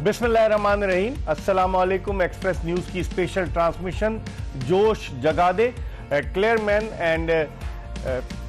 बिस्मिल्लाहिर्रहमानिर्रहीम। अस्सलामु अलैकुम। एक्सप्रेस न्यूज़ की स्पेशल ट्रांसमिशन जोश जगा दे, Clearman and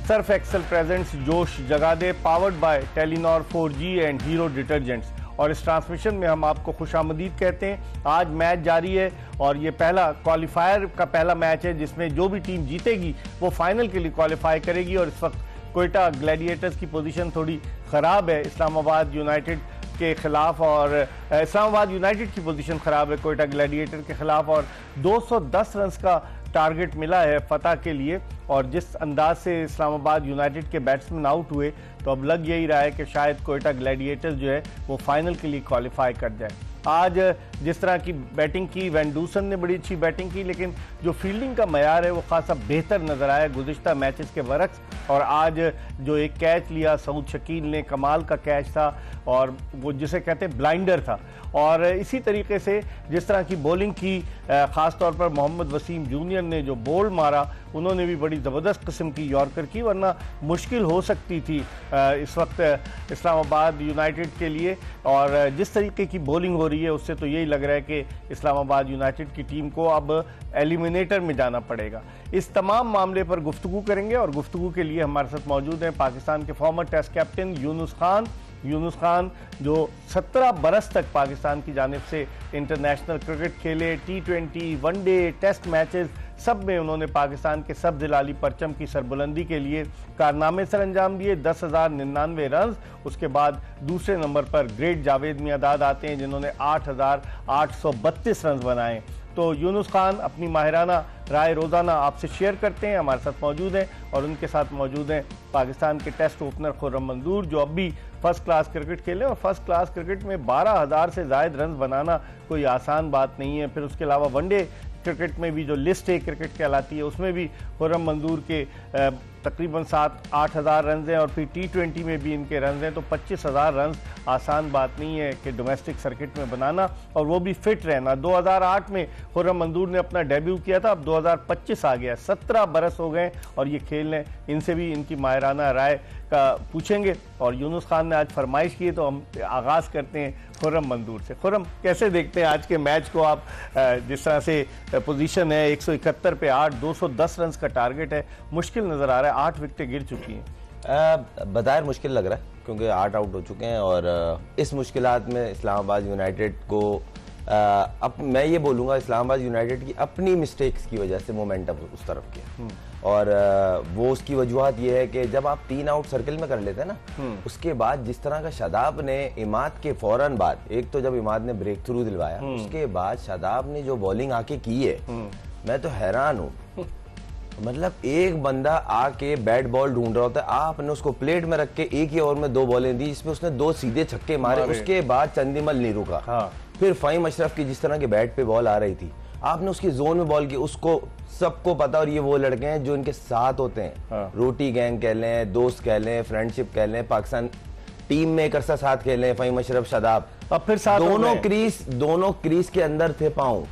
Surf Excel presents जोश जगा दे, powered by Telenor 4G and Hero detergents. और इस ट्रांसमिशन में हम आपको खुशामदीद कहते हैं। आज मैच जारी है और ये पहला क्वालिफायर का पहला मैच है जिसमें जो भी टीम जीतेगी वो फाइनल के लिए क्वालिफाई करेगी। और इस वक्त कोयटा ग्लैडिएटर्स की पोजीशन थोड़ी ख़राब है इस्लामाबाद यूनाइटेड के खिलाफ, और इस्लामाबाद यूनाइटेड की पोजीशन ख़राब है कोयटा ग्लैडिएटर के खिलाफ, और 210 रन का टारगेट मिला है फतह के लिए। और जिस अंदाज से इस्लामाबाद यूनाइटेड के बैट्समैन आउट हुए तो अब लग यही रहा है कि शायद कोयटा ग्लैडिएटर्स जो है वो फाइनल के लिए क्वालिफाई कर जाए। आज जिस तरह की बैटिंग की, वैन डूसन ने बड़ी अच्छी बैटिंग की, लेकिन जो फील्डिंग का मयार है वो खासा बेहतर नजर आया गुज़िश्ता मैचेस के बरक्स। और आज जो एक कैच लिया सऊद शकील ने, कमाल का कैच था और वो जिसे कहते हैं ब्लाइंडर था। और इसी तरीके से जिस तरह की बॉलिंग की, ख़ास तौर पर मोहम्मद वसीम जूनियर ने जो बोल्ड मारा, उन्होंने भी बड़ी ज़बरदस्त किस्म की यॉर्कर की, वरना मुश्किल हो सकती थी इस वक्त इस्लामाबाद यूनाइटेड के लिए। और जिस तरीके की बॉलिंग हो रही है उससे तो यही लग रहा है कि इस्लामाबाद यूनाइटेड की टीम को अब एलिमिनेटर में जाना पड़ेगा। इस तमाम मामले पर गुफ्तगू करेंगे और गुफ्तगू के लिए हमारे साथ मौजूद हैं पाकिस्तान के former Test captain Younis Khan, जो 17 बरस तक पाकिस्तान की जानिब से इंटरनेशनल क्रिकेट खेले, T20, वनडे, टेस्ट मैचेस सब में उन्होंने पाकिस्तान के सब जिलाली परचम की सरबुलंदी के लिए कारनामे सर अंजाम दिए। 10,099 रन। उसके बाद दूसरे नंबर पर ग्रेट जावेद मियादाद आते हैं जिन्होंने 8,832 रन बनाए। तो यूनुस खान अपनी माहिराना राय रोज़ाना आपसे शेयर करते हैं, हमारे साथ मौजूद हैं। और उनके साथ मौजूद हैं पाकिस्तान के टेस्ट ओपनर खुर्रम मंजूर, जो अब भी फर्स्ट क्लास क्रिकेट खेले। और फर्स्ट क्लास क्रिकेट में 12,000 से ज़ायद रन बनाना कोई आसान बात नहीं है। फिर उसके अलावा वनडे क्रिकेट में भी जो लिस्ट ए क्रिकेट कहलाती है उसमें भी खुर्रम मंजूर के तकरीबन 7-8 रन हैं। और फिर T20 में भी इनके रन हैं। तो 25,000 रन आसान बात नहीं है कि डोमेस्टिक सर्किट में बनाना, और वो भी फिट रहना। 2008 में खुर्रम मंजूर ने अपना डेब्यू किया था, अब 2025 आ गया, 17 बरस हो गए और ये खेल रहे हैं। इनसे भी इनकी माहिराना राय का पूछेंगे। और यूनुस खान ने आज फरमाइश की तो हम आगाज़ करते हैं खुर्रम मंजूर से। खुर्रम, कैसे देखते हैं आज के मैच को आप? जिस तरह से पोजीशन है 171 पे 8, 210 रन का टारगेट है, मुश्किल नज़र आ रहा है। 8 विकेटें गिर चुकी हैं। बज़ाहिर मुश्किल लग रहा है क्योंकि 8 आउट हो चुके हैं। और इस मुश्किलात में इस्लामाबाद यूनाइटेड को अब मैं ये बोलूँगा इस्लामाबाद यूनाइटेड की अपनी मिस्टेक्स की वजह से मोमेंटम उस तरफ किया। और वो उसकी वजूहत ये है कि जब आप 3 आउट सर्किल में कर लेते हैं ना, उसके बाद जिस तरह का शादाब ने इमाद के फौरन बाद, एक तो जब इमाद ने ब्रेक थ्रू दिलवाया, उसके बाद शादाब ने जो बॉलिंग आके की है, मैं तो हैरान हूँ। मतलब एक बंदा आके बैट बॉल ढूंढ रहा होता है, आपने उसको प्लेट में रख के एक ही ओवर में 2 बॉलें दी जिसमें उसने 2 सीधे छक्के मारे। उसके बाद चंदीमल नहीं रुका। हाँ। फिर फ़हीम अशरफ की जिस तरह के बैट पे बॉल आ रही थी, आपने उसकी जोन में बॉल की, उसको सबको पता। और ये वो लड़के हैं जो इनके साथ होते हैं। हाँ। रोटी गैंग कह लें, दोस्त कह लें, फ्रेंडशिप कह लें, पाकिस्तान टीम में एक अरसा साथ खेले, फ़हीम अशरफ, शादाब, अब फिर साथ दोनों क्रीज के अंदर थे पाँव।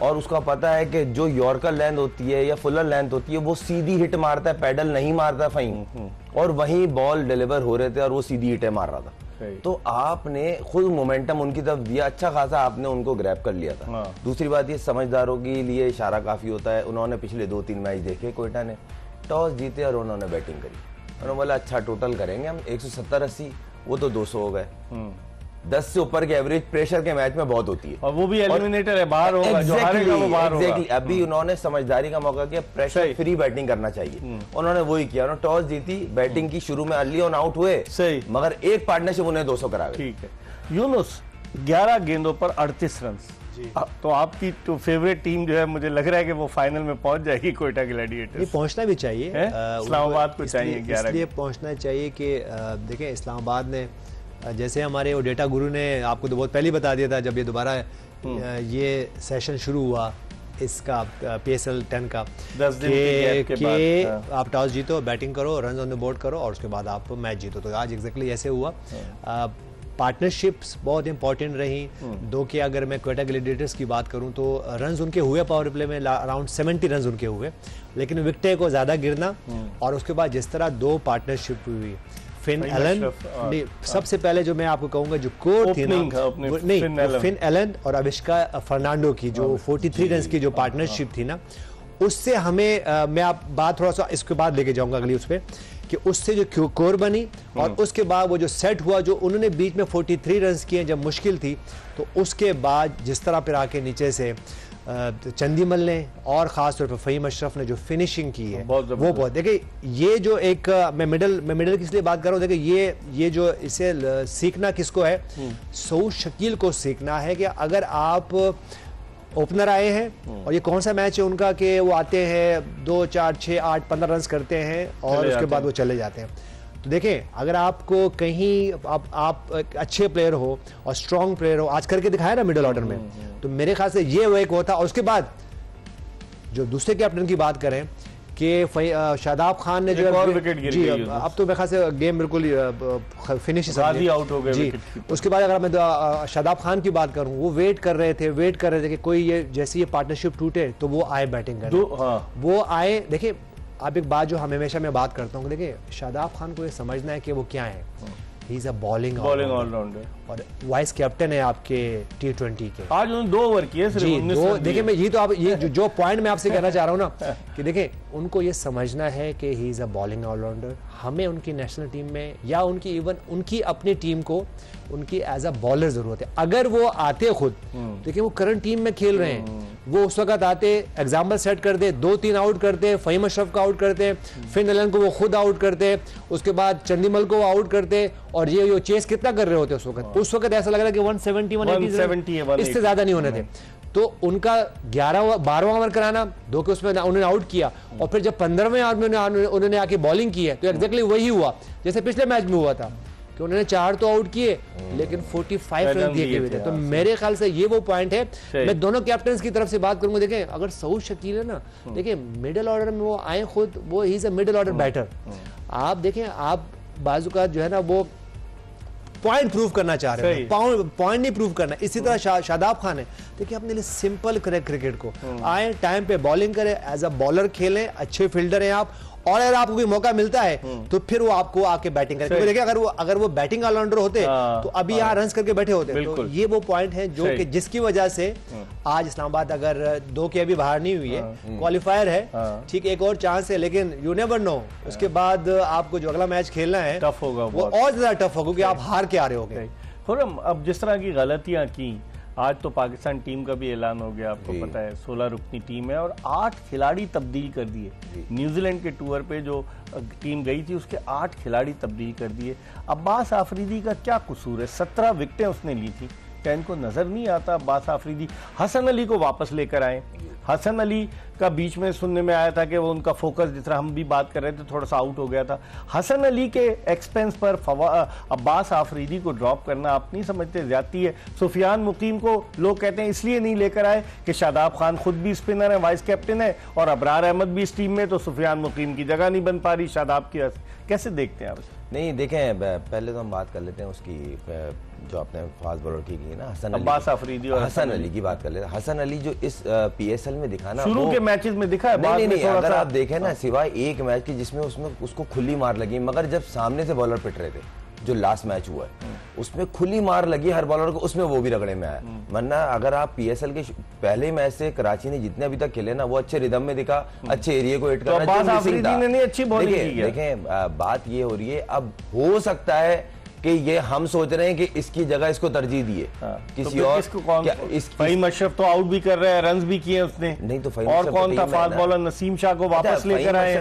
और उसका पता है कि जो यॉर्कर लेंथ होती है या फुलर लेंथ होती है वो सीधी हिट मारता है, पैडल नहीं मारता फ़हीम। और वहीं बॉल डिलीवर हो रहे थे और वो सीधी हिटें मार रहा था। तो आपने खुद मोमेंटम उनकी तरफ दिया, अच्छा खासा आपने उनको ग्रैब कर लिया था। दूसरी बात ये, समझदारों के लिए इशारा काफी होता है। उन्होंने पिछले 2-3 मैच देखे, कोयटा ने टॉस जीते और उन्होंने बैटिंग करी। उन्होंने बोला अच्छा टोटल करेंगे हम 170-80, वो तो 200 हो गए। 10 से ऊपर के एवरेज प्रेशर के मैच में बहुत होती है। और वो भी एलिमिनेटर है, बाहर होगा, जो हारेगा वो बाहर होगा। अभी उन्होंने समझदारी का मौका किया, प्रेशर फ्री बैटिंग करना चाहिए, उन्होंने वही किया। उन्होंने टॉस जीती, बैटिंग की, शुरू में अर्ली ऑन आउट हुए, सही, मगर एक पार्टनरशिप उन्हें 200 करा गई। ठीक है। यूनुस, 11 गेंदों पर 38 रन। तो आपकी तो फेवरेट टीम जो है, मुझे लग रहा है कि वो फाइनल में पहुंच जाएगी, कोयटा ग्लैडिएटर्स। ये पहुंचना भी चाहिए, इस्लामाबाद को चाहिए 11। इसलिए पहुंचना चाहिए कि देखें इस्लामाबाद ने, जैसे हमारे वो डेटा गुरु ने आपको तो बहुत पहले बता दिया था, जब ये दोबारा ये सेशन शुरू हुआ इसका PSL 10 का, 10 दिन के बाद आप टॉस जीतो, बैटिंग करो, रन ऑन द बोर्ड करो और उसके बाद आप मैच जीतो। तो आज एग्जैक्टली ऐसे हुआ। पार्टनरशिप्स बहुत इंपॉर्टेंट रही। दो के अगर मैं कोयटा ग्लैडिएटर्स की बात करूं तो रन्स उनके हुए पावर प्ले में अराउंड 70 रन्स उनके हुए, लेकिन विकेटें को ज़्यादा गिरना और उसके बाद जिस तरह 2 पार्टनरशिप हुई, फिन एलन, नहीं सबसे पहले जो मैं आपको कहूंगा जो कोर थी ना, नहीं फिन एलन और अविष्का फर्नांडो की जो 43 रन की जो पार्टनरशिप थी ना, उससे हमें मैं आप बात थोड़ा सा इसके बाद लेके जाऊंगा अगली उस पर, कि उससे जो कोर बनी और उसके बाद वो जो सेट हुआ, जो उन्होंने बीच में 43 रन किए जब मुश्किल थी, तो उसके बाद जिस तरह फिर आके नीचे से चंदीमल ने और ख़ास तौर पर फ़हीम अशरफ ने जो फिनिशिंग की है वो बहुत, देखिए ये जो एक मैं मिडल किस लिए बात कर रहा हूँ, देखिए ये जो इसे सीखना किसको है, सऊद शकील को सीखना है कि अगर आप ओपनर आए हैं और ये कौन सा मैच है उनका कि वो आते हैं 2, 4, 6, 8, 15 रन करते हैं और उसके बाद वो चले जाते हैं। तो देखें अगर आपको कहीं आप अच्छे प्लेयर हो और स्ट्रॉन्ग प्लेयर हो, आज करके दिखाया ना मिडिल ऑर्डर में, तो मेरे ख्याल से ये वो एक होता। और उसके बाद जो दूसरे कैप्टन की बात करें कि शादाब खान ने जो विकेट गिर जी अब तो मेरे ख्याल से गेम बिल्कुल फिनिश आउट हो गए जी। उसके बाद अगर मैं शादाब खान की बात करूं, वो वेट कर रहे थे कि कोई ये जैसे ये पार्टनरशिप टूटे तो वो आए बैटिंग करने, वो आए। देखिए आप एक बात जो हम हमेशा मैं बात करता हूँ, देखिए शादाब खान को ये समझना है कि वो क्या है, he is a bowling allrounder और वाइस कैप्टन है आपके T20 के। आज उन्होंने 2 ओवर किए सिर्फ, 19 रन। देखिए मैं ये तो आप ये जो पॉइंट मैं आपसे कहना चाह रहा हूँ ना कि देखिए उनको ये समझना है कि he is a bowling allrounder. हमें उनकी नेशनल टीम में या उनकी इवन उनकी अपनी टीम को उनकी एज अ बॉलर जरूरत है। अगर वो आते खुद, देखिए वो करंट टीम में खेल रहे हैं, वो उस वक्त आते एग्जाम्पल सेट कर दे, 2-3 आउट करते, फ़हीम अशरफ का आउट करते, फिन एलन को वो खुद आउट करते, उसके बाद चंदीमल को वो आउट करते, और ये चेस कितना कर रहे होते उस वक्त ऐसा लग रहा है कि 170 इससे ज्यादा नहीं होने थे। तो उनका 12वां ओवर कराना, 2 के उसमें उन्होंने आउट किया, और फिर जब 15वें ओवर में उन्होंने आके बॉलिंग की है, तो एग्जैक्टली वही हुआ जैसे पिछले मैच में हुआ था कि उन्होंने 4 तो आउट किए लेकिन 45 रन दिए हुए थे। तो मेरे ख्याल से ये वो पॉइंट है। मैं दोनों कैप्टन की तरफ से बात करूंगा। देखें अगर सऊद शकील है ना, देखिए मिडिल ऑर्डर में वो आए खुद, वो he is a middle order batter. आप देखें आप बाजू का जो है ना वो पॉइंट प्रूव करना चाह रहे हैं, पॉइंट नहीं प्रूव करना। इसी तरह शादाब खान है, देखिए अपने लिए सिंपल करें क्रिकेट को, आए टाइम पे बॉलिंग करें, एज अ बॉलर खेलें, अच्छे फील्डर हैं आप, और अगर आपको भी मौका मिलता है तो फिर वो आपको आके बैटिंग करें। देखिए अगर वो बैटिंग ऑलराउंडर होते तो अभी यहाँ रन करके बैठे होते। तो ये वो पॉइंट है जो कि जिसकी वजह से आज इस्लामाबाद अगर 2 के अभी बाहर नहीं हुई है, क्वालिफायर है, ठीक एक और चांस है, लेकिन यू नेवर नो उसके बाद आपको जो अगला मैच खेलना है टफ होगा, वो और ज्यादा टफ होगा क्योंकि आप हार के आ रहे होंगे। अब जिस तरह की गलतियां की, आज तो पाकिस्तान टीम का भी ऐलान हो गया, आपको पता है 16 रुकनी टीम है और 8 खिलाड़ी तब्दील कर दिए। न्यूजीलैंड के टूर पे जो टीम गई थी उसके 8 खिलाड़ी तब्दील कर दिए। अब्बास आफरीदी का क्या कसूर है? 17 विकेटें उसने ली थी, क्या इनको नजर नहीं आता? अब्बास आफरीदी हसन अली को वापस लेकर आए। हसन अली का बीच में सुनने में आया था कि वो उनका फोकस, जिस तरह हम भी बात कर रहे थे, थोड़ा सा आउट हो गया था। हसन अली के एक्सपेंस पर अब्बास आफरीदी को ड्रॉप करना आप नहीं समझते ज्यादती है? सुफियान मुकीम को लोग कहते हैं इसलिए नहीं लेकर आए कि शादाब खान खुद भी स्पिनर है, वाइस कैप्टन है, और अबरार अहमद भी इस टीम में, तो सुफियान मुकीम की जगह नहीं बन पा रही शादाब की। कैसे देखते हैं आप? नहीं देखें, पहले तो हम बात कर लेते हैं उसकी जो आपने फास्ट बॉलर की ना, हसन अब्बास आफरीदी और हसन अली की बात कर लेते हैं। हसन अली जो इस PSL में दिखा ना, शुरू के मैचेस में दिखा है, बाद में थोड़ा अगर आप देखें ना, सिवाय एक मैच की जिसमें उसको खुली मार लगी, मगर जब सामने से बॉलर पिट रहे थे, जो लास्ट मैच हुआ है उसमें खुली मार लगी हर बॉलर को, उसमें वो भी रगड़े में आया। वरना अगर आप PSL के पहले मैच से कराची ने जितने अभी तक खेले ना, वो अच्छे रिदम में दिखा, अच्छे एरिया को हिट कर रहा है। अच्छी बॉलिंग की। देखें बात ये हो रही है, अब हो सकता है कि ये हम सोच रहे हैं कि इसकी जगह इसको तरजीह दिए किसी और। फ़हीम अशरफ तो आउट भी कर रहे हैं, रन भी किए उसने, नहीं तो और कौन था फास्ट बॉलर? नसीम शाह को वापस लेकर आए,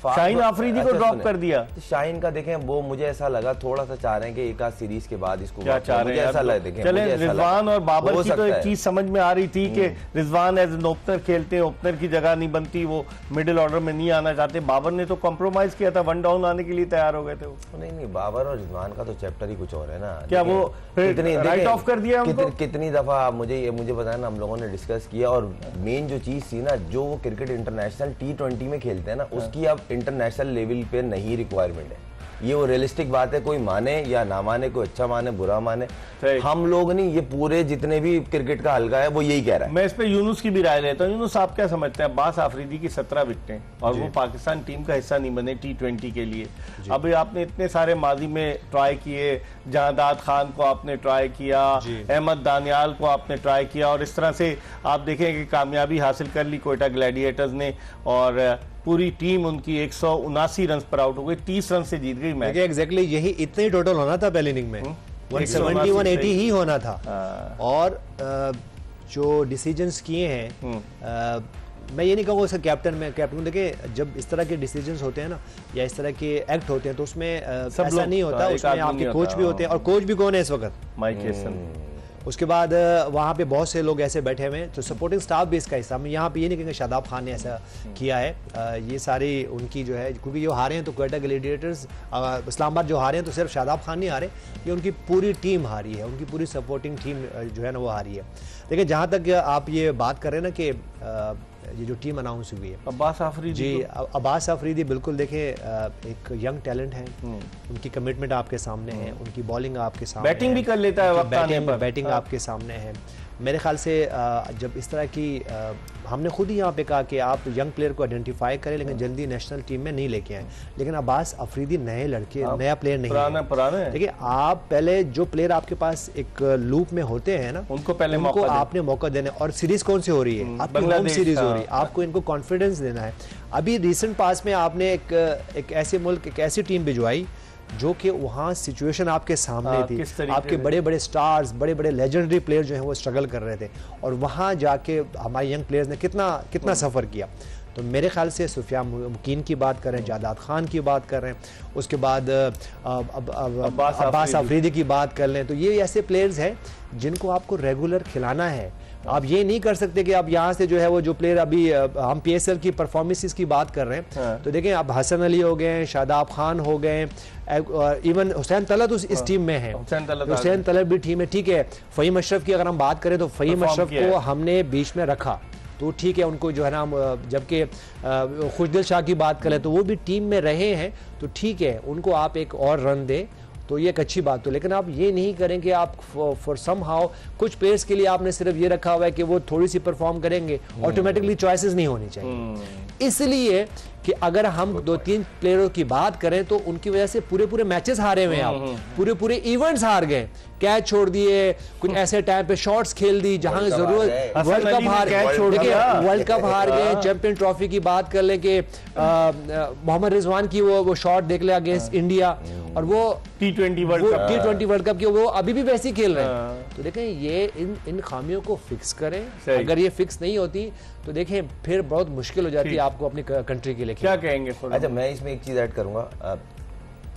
शाहीन आफरीदी को ड्रॉप कर दिया। शाहीन का देखें, वो मुझे ऐसा लगा थोड़ा सा चाह रहे हैं कि एक आध सीरीज के बाद इसको क्या चाह रहे हैं, ऐसा लगा। चले रिजवान और बाबर की तो एक चीज समझ में आ रही थी कि रिजवान एज एन ओपनर खेलते हैं, ओपनर की जगह नहीं बनती, वो मिडिल ऑर्डर में नहीं आना चाहते। बाबर ने तो कॉम्प्रोमाइज किया था, 1 डाउन आने के लिए तैयार हो गए थे। नहीं, बाबर और रिजवान का तो चैप्टर ही कुछ और है ना। क्या वो राइट ऑफ कर दिया उनको? कितनी दफा मुझे बताया ना, हम लोगों ने डिस्कस किया, और मेन जो चीज थी ना, जो वो क्रिकेट इंटरनेशनल T20 में खेलते हैं ना, उसकी अब इंटरनेशनल लेवल पे नहीं रिक्वायरमेंट है। ये वो रियलिस्टिक बात है, कोई माने या ना माने, कोई अच्छा माने बुरा माने, हम लोग नहीं, ये पूरे जितने भी क्रिकेट का हल्का है वो यही कह रहा है। मैं इस पे यूनुस की भी राय लेता हूँ। यूनुस, आप क्या समझते हैं? अब्बास आफरीदी की 17 विकेटें और वो पाकिस्तान टीम का हिस्सा नहीं बने T20 के लिए। अभी आपने इतने सारे माजी में ट्राई किए, जहादात खान को आपने ट्राई किया, अहमद दानियाल को आपने ट्राई किया, और इस तरह से आप देखें कि कामयाबी हासिल कर ली कोयटा ग्लैडिएटर्स ने, और पूरी टीम उनकी 179 रन पर आउट हो गई, 30 रन से जीत गई मैच। एग्जैक्टली यही इतना ही टोटल होना था पहले इनिंग में, 170 180 ही होना था। और जो डिसीजंस किए हैं, मैं ये नहीं कहूँगा उसका कैप्टन देखिए, जब इस तरह के डिसीजंस होते हैं ना या इस तरह के एक्ट होते हैं तो उसमें ऐसा नहीं होता, उसमें आपके कोच भी होते हैं। और कोच भी कौन है इस वक्त? Mike Hesson. उसके बाद वहाँ पे बहुत से लोग ऐसे बैठे हुए हैं, तो सपोर्टिंग स्टाफ भी इसका हिस्सा। मैं यहाँ पे ये नहीं कहेंगे शादाब खान ने ऐसा किया है, ये सारी उनकी जो है, क्योंकि ये हारे हैं तो क्वेटा ग्लैडिएटर्स इस्लामाबाद जो हारे हैं तो सिर्फ शादाब खान नहीं हारे, ये उनकी पूरी टीम हारी है, उनकी पूरी सपोर्टिंग टीम जो है ना वो हारी है। देखिए जहाँ तक आप ये बात कर रहे हैं ना कि ये जो टीम अनाउंस हुई है, अब्बास आफरीदी जी, अब्बास आफरीदी बिल्कुल देखें एक यंग टैलेंट है, उनकी कमिटमेंट आपके सामने है, उनकी बॉलिंग आपके सामने, बैटिंग भी कर लेता है वक्त आने पर, बैटिंग आपके सामने है। मेरे ख्याल से जब इस तरह की हमने खुद ही यहाँ पे कहा कि आप यंग प्लेयर को आइडेंटिफाई करें लेकिन जल्दी नेशनल टीम में नहीं लेके आए, लेकिन अब्बास अफरीदी नए लड़के, नया प्लेयर नहीं है। देखिए आप पहले जो प्लेयर आपके पास एक लूप में होते हैं ना, उनको पहले आपने मौका देना। और सीरीज कौन सी हो रही है? आपकी होम सीरीज हो रही है, आपको इनको कॉन्फिडेंस देना है। अभी रिसेंट पास में आपने एक ऐसे मुल्क, एक ऐसी टीम भिजवाई जो कि वहाँ सिचुएशन आपके सामने थी, आपके बड़े बड़े स्टार्स, बड़े बड़े लेजेंडरी प्लेयर जो हैं वो स्ट्रगल कर रहे थे, और वहाँ जाके हमारे यंग प्लेयर्स ने कितना सफ़र किया। तो मेरे ख्याल से सुफियान मुकीन की बात करें, जादाद खान की बात करें, उसके बाद अब्बास आफरीदी की बात कर लें, तो ये ऐसे प्लेयर्स हैं जिनको आपको रेगुलर खिलाना है। आप ये नहीं कर सकते कि आप यहाँ से जो है वो जो प्लेयर, अभी हम PSL की परफॉर्मेंसेस की बात कर रहे हैं, तो देखें अब हसन अली हो गए, शादाब खान हो गए, इवन हुसैन तलत इस टीम में है, हुसैन तलत भी टीम है, ठीक है। फ़हीम अशरफ की अगर हम बात करें तो फ़हीम अशरफ को हमने बीच में रखा तो ठीक है, उनको जो है ना, जबकि खुशदिल शाह की बात करें तो वो भी टीम में रहे हैं, तो ठीक है, उनको आप एक और रन दें तो ये एक अच्छी बात हो। लेकिन आप ये नहीं करें कि आप फॉर सम हाउ कुछ प्लेयर्स के लिए आपने सिर्फ ये रखा हुआ है कि वो थोड़ी सी परफॉर्म करेंगे, ऑटोमेटिकली चॉइसेस नहीं होनी चाहिए। इसलिए कि अगर हम 2-3 प्लेयरों की बात करें तो उनकी वजह से पूरे मैचेस हारे हुए हैं, आप पूरे इवेंट्स हार गए, कैच छोड़ दिए, कुछ ऐसे टाइम पे शॉट्स खेल दी जहां जरूरत, वर्ल्ड कप हार गए, वर्ल्ड कप हार गए, चैंपियन ट्रॉफी की बात कर ले कि मोहम्मद रिजवान की वो शॉट देख ले अगेंस्ट इंडिया, और वो T20 वर्ल्ड कप की वो अभी भी वैसे ही खेल रहे हैं। तो देखें ये इन खामियों को फिक्स करें, अगर ये फिक्स नहीं होती तो देखें फिर बहुत मुश्किल हो जाती है आपको अपनी कंट्री के लिए। क्या कहेंगे? अच्छा, मैं इसमें एक चीज ऐड करूंगा।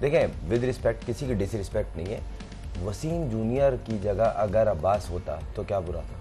देखें विद रिस्पेक्ट, किसी की डिसरिस्पेक्ट नहीं है, वसीम जूनियर की जगह अगर अब्बास होता तो क्या बुरा था?